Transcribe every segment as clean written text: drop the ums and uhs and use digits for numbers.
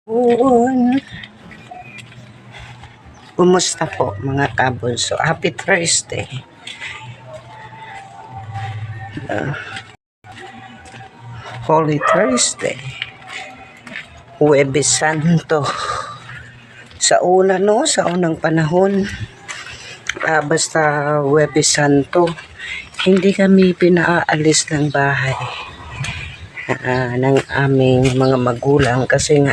Un. Kumusta po mga kabunso? Happy Thursday. Holy Thursday. Huwebes Santo. Sa unang panahon, basta Huwebes Santo, hindi kami pinaalis ng bahay ng aming mga magulang kasi nga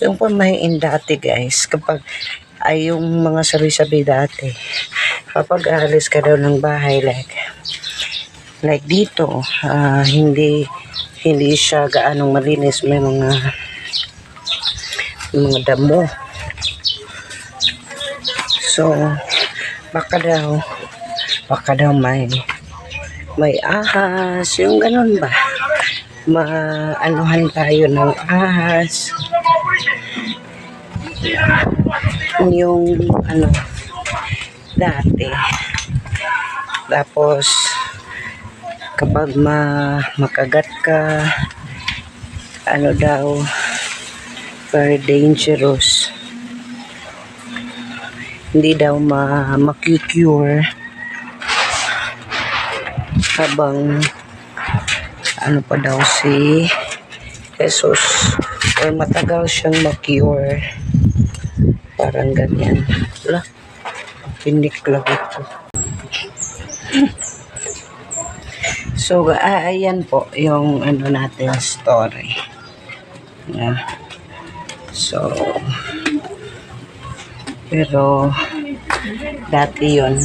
yung pamahiin dati guys, kapag ay yung mga sabi-sabi dati, kapag aalis ka daw ng bahay like dito, hindi siya gaanong malinis, may mga damo, so baka daw may ahas, yung ganun ba, maanuhan tayo ng ahas, yung dati. Tapos kapag makagat ka, daw, very dangerous, hindi daw makikure habang pa daw si Jesus, or matagal siyang ma-cure, parang ganyan. Wala, piniklag ito. So ayan po yung natin story. Yeah. So pero dati yon